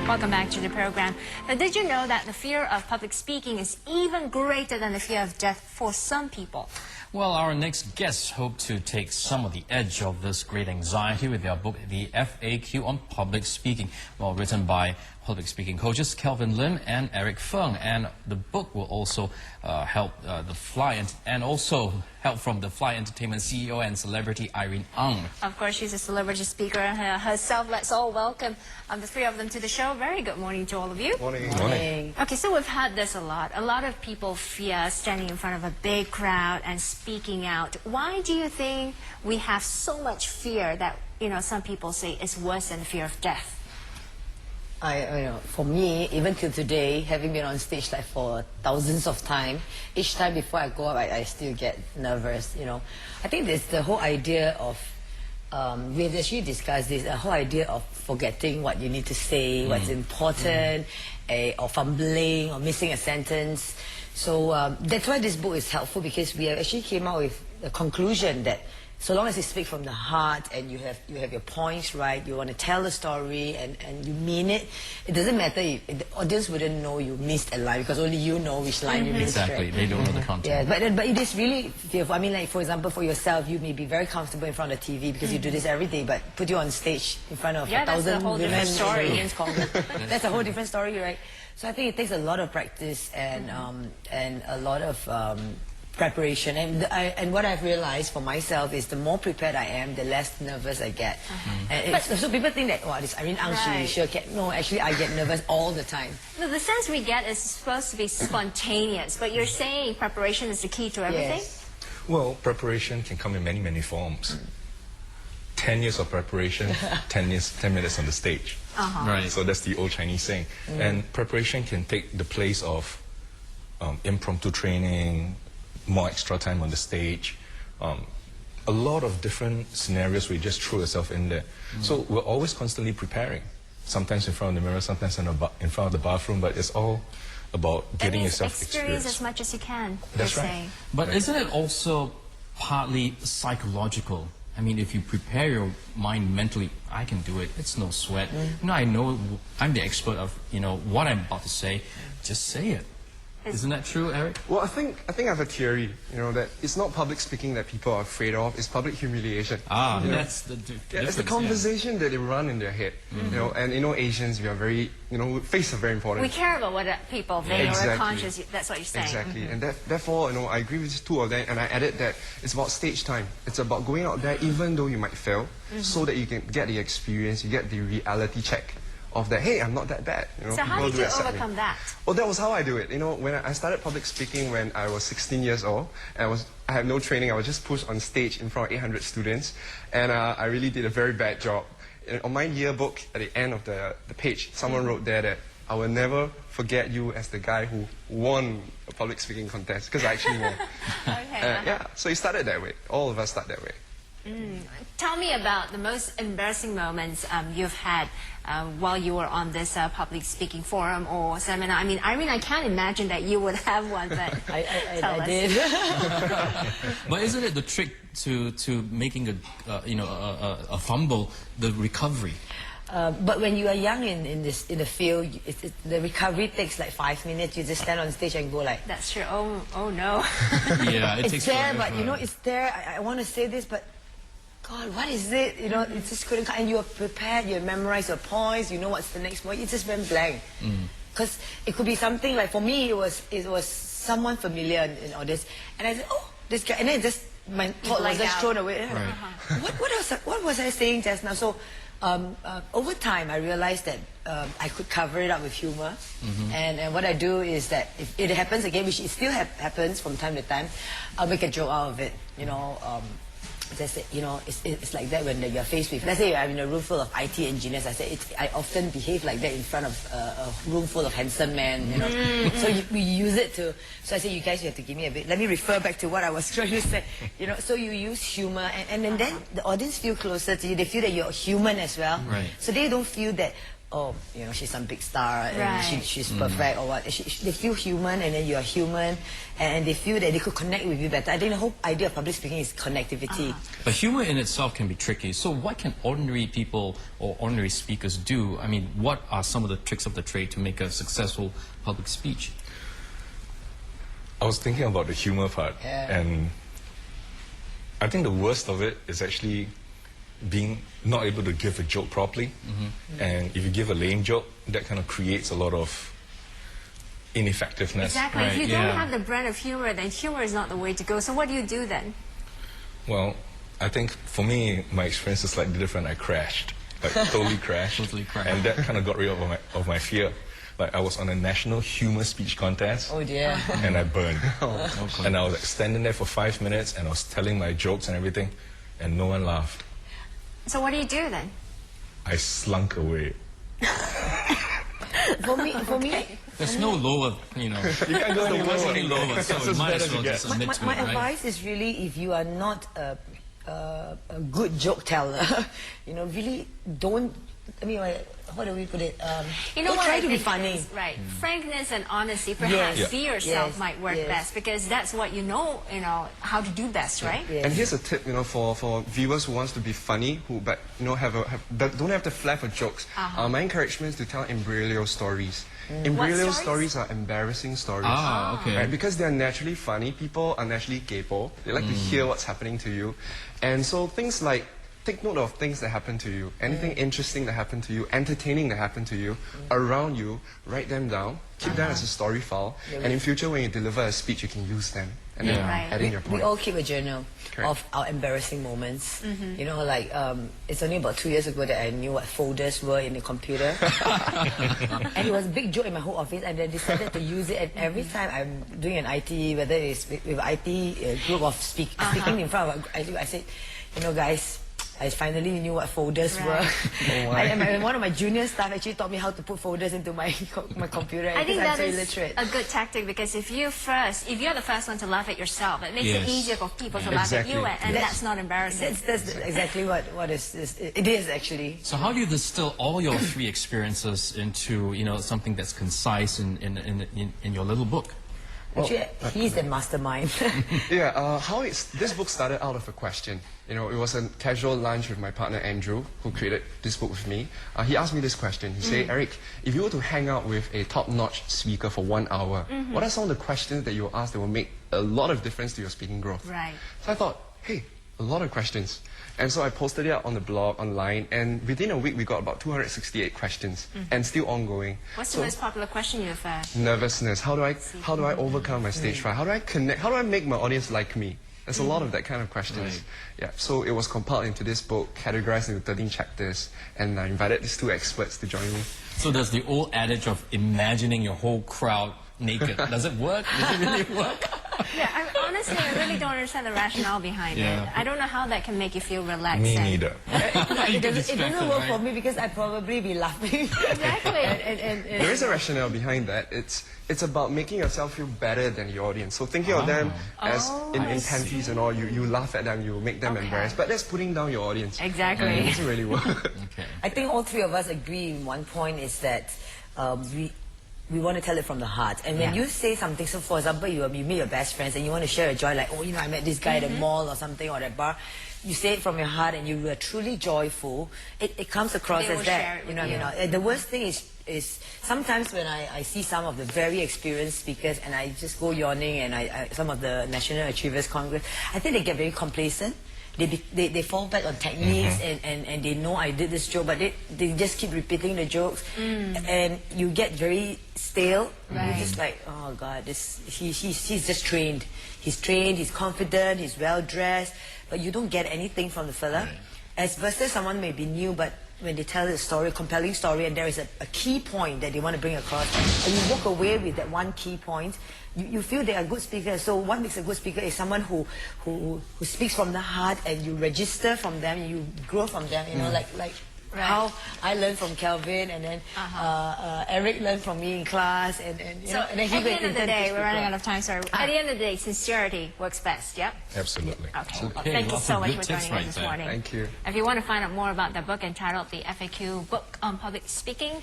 Welcome back to the program. Now, did you know that the fear of public speaking is even greater than the fear of death for some people? Well, our next guests hope to take some of the edge of this great anxiety with their book, The FAQ on Public Speaking, well, written by public speaking coaches Kelvin Lim and Eric Feng. And the book will also help help from the Fly Entertainment CEO and celebrity Irene Ang. Of course, she's a celebrity speaker herself. Let's all welcome the three of them to the show. Very good morning to all of you. Morning. Morning. Okay, so we've had this a lot. A lot of people fear standing in front of a big crowd and speaking out. Why do you think we have so much fear that, some people say is worse than the fear of death? For me, even till today, having been on stage like for thousands of times, each time before I go up, I still get nervous, I think there's the whole idea of, we've actually discussed this, the whole idea of forgetting what you need to say, what's important, or fumbling, or missing a sentence. So that's why this book is helpful, because we actually came out with the conclusion that so long as you speak from the heart and you have your points right, you want to tell the story and you mean it, it doesn't matter if the audience wouldn't know you missed a line, because only you know which line you missed. Exactly, they don't know the content. Yeah, but it is really fearful. I mean, like, for example, for yourself, you may be very comfortable in front of TV because you do this every day, but put you on stage in front of 1,000 women, that's a whole different story, right? So I think it takes a lot of practice and a lot of preparation, and what I've realized for myself is the more prepared I am, the less nervous I get. And so people think that, oh, this Irene Ang, she can't. No, actually I get nervous all the time. No, the sense we get is supposed to be spontaneous, but you're saying preparation is the key to everything? Yes. Well, preparation can come in many, many forms. 10 years of preparation, 10 minutes on the stage. Right. So that's the old Chinese saying. And preparation can take the place of impromptu training, more extra time on the stage, a lot of different scenarios where you just throw yourself in there. So we're always constantly preparing. Sometimes in front of the mirror, sometimes in front of the bathroom, but it's all about getting yourself experience as much as you can. That's right. Saying. But isn't it also partly psychological? I mean, if you prepare your mind mentally, I can do it, it's no sweat. I know I'm the expert of, what I'm about to say, just say it. Isn't that true, Eric? Well, I think I have a theory, that it's not public speaking that people are afraid of, it's public humiliation. That's the difference. It's the conversation that they run in their head, and Asians, we are very, face are very important. We care about what people think, we're conscious, that's what you're saying. Exactly, and therefore, I agree with two of them, and I added that it's about stage time. It's about going out there even though you might fail, so that you can get the experience, you get the reality check of that, hey, I'm not that bad. So how did you overcome that? Well, that was how I do it. When I started public speaking when I was 16 years old, and I had no training, I was just pushed on stage in front of 800 students, and I really did a very bad job. On my yearbook, at the end of the page, someone wrote there that I will never forget you as the guy who won a public speaking contest, because I actually won. Yeah, so it started that way. All of us start that way. Tell me about the most embarrassing moments you've had while you were on this public speaking forum or seminar. I mean, Irene, I can't imagine that you would have one, but I did. But isn't it the trick to making a fumble, the recovery? But when you are young in the field, the recovery takes like 5 minutes. You just stand on stage and go like. That's true. Oh no. Yeah, it it's takes there, forever. but it's there. I want to say this, but God, what is it? It just couldn't come. And you are prepared, you memorize your points, you know what's the next point. It just went blank. Because it could be something like, for me, it was someone familiar in all this. And I said, oh, this guy. And then my thought was just thrown away. What was I saying just now? So over time, I realized that I could cover it up with humor. And what I do is that if it happens again, which it still happens from time to time, I'll make a joke out of it. That's it, it's like that when you're faced with, let's say I'm in a room full of IT engineers. I often behave like that in front of a room full of handsome men, So we use it to, so I say, you guys, you have to give me a bit, let me refer back to what I was trying to say, so you use humor, and then the audience feel closer to you. They feel that you're human as well. Right. So they don't feel that, oh, you know, she's some big star and Right. she's perfect or what. They feel human, and then you're human, and they feel that they could connect with you better. I think the whole idea of public speaking is connectivity. But humor in itself can be tricky. So what can ordinary people or ordinary speakers do? I mean, what are some of the tricks of the trade to make a successful public speech? I was thinking about the humor part, and I think the worst of it is actually being not able to give a joke properly. And if you give a lame joke, that kind of creates a lot of ineffectiveness. Exactly. If Right, you don't yeah. have the brand of humor, then humor is not the way to go. So what do you do then? Well, I think for me, my experience is slightly different. I crashed, like totally crashed. Totally crashed. And that kind of got rid of my fear. Like I was on a national humor speech contest. Oh dear. And I burned. Okay. And I was like standing there for 5 minutes and I was telling my jokes and everything, and no one laughed. So what do you do then? I slunk away. For me, There's no lower, you know. You can't go any There's lower. any lower, so It's you as might bad as as well you get. just admit to my it, right? advice is really, if you are not a good joke teller, you know, really don't. I mean, how do we put it? You know don't what try I to be think funny. is, right? Frankness and honesty, perhaps Yes. be yourself Yes. might work Yes. best, because that's what you know how to do best, right? Yes. And here's a tip, you know, for viewers who wants to be funny, but you know don't have to fly for jokes. My encouragement is to tell imbroglio stories. Imbroglio stories? stories are embarrassing stories. Ah, okay. Right? Because they're naturally funny. People are naturally kaypoh. They like to hear what's happening to you. And so things like, take note of things that happen to you, anything interesting that happened to you, entertaining that happened to you, around you, write them down, keep them as a story file, and in future when you deliver a speech, you can use them and then Yeah. Right. add in your We point. all keep a journal Correct. of our embarrassing moments. You know, like it's only about 2 years ago that I knew what folders were in the computer. And it was a big joke in my whole office, and I decided to use it. And every time I'm doing an IT, whether it's with IT group of speaking in front of a group, I said, you know, guys, I finally knew what folders Right. were. And one of my junior staff actually taught me how to put folders into my computer. I think because I'm that so is illiterate. a good tactic, because if you're the first one to laugh at yourself, it makes it Yes. easier for people to laugh at you, Exactly. and that's not embarrassing. That's exactly what it is actually. So how do you distill all your three experiences into, you know, something that's concise in your little book? Actually, he's the mastermind. Yeah, this book started out of a question. You know, it was a casual lunch with my partner Andrew, who created this book with me. He asked me this question. He said, Eric, if you were to hang out with a top-notch speaker for 1 hour, what are some of the questions that you will ask that will make a lot of difference to your speaking growth? Right. So I thought, hey, a lot of questions. And so I posted it out on the blog, online, and within a week we got about 268 questions, and still ongoing. What's So- the most popular question you've had? Nervousness. How do I overcome my stage fright? How do I connect? How do I make my audience like me? There's a lot of that kind of questions. Right. Yeah. So it was compiled into this book, categorized into 13 chapters, and I invited these two experts to join me. So there's the old adage of imagining your whole crowd naked. Does it work? Does it really work? Yeah, honestly, I really don't understand the rationale behind Yeah. it. I don't know how that can make you feel relaxed. Me and- neither. You It get doesn't distracted, work right? for me because I'd probably be laughing. Exactly. and There is a rationale behind that. It's about making yourself feel better than your audience. So thinking of them as in panties and all, you laugh at them, you make them Okay. embarrassed. But that's putting down your audience. Exactly. And it doesn't really work. Okay. I think all three of us agree in one point is that we want to tell it from the heart. And when Yeah. you say something, so for example, you meet your best friends and you want to share a joy, like, oh, you know, I met this guy at the mall or something, or at a bar. You say it from your heart and you are truly joyful. It comes across They as will that. share it with You know. The worst thing is sometimes when I see some of the very experienced speakers and I just go yawning, and some of the National Achievers Congress, I think they get very complacent. They fall back on techniques and they know I did this joke, but they just keep repeating the jokes, and you get very stale. Right. You're just like, oh God, he's just trained. He's trained, he's confident, he's well dressed, but you don't get anything from the fella. Right. As versus someone may be new, but when they tell a story, a compelling story, and there is a key point that they want to bring across, and you walk away with that one key point, you feel they are good speakers. So what makes a good speaker is someone who speaks from the heart, and you register from them, you grow from them. You know, like Right. How I learned from Kelvin, and then Eric learned from me in class, and you know, and then he at the went end of the to day, teach we're running people. out of time, sorry. At the end of the day, sincerity works best, yep? Absolutely. Okay. Well, Okay, thank you lots so of much good for tips joining right us this there. morning. Thank you. If you want to find out more about the book entitled The FAQ Book on Public Speaking,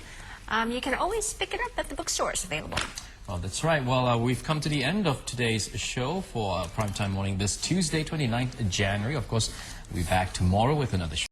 you can always pick it up at the bookstores available. Well, that's right. Well, we've come to the end of today's show for Primetime Morning this Tuesday, 29th January. Of course, we'll be back tomorrow with another show.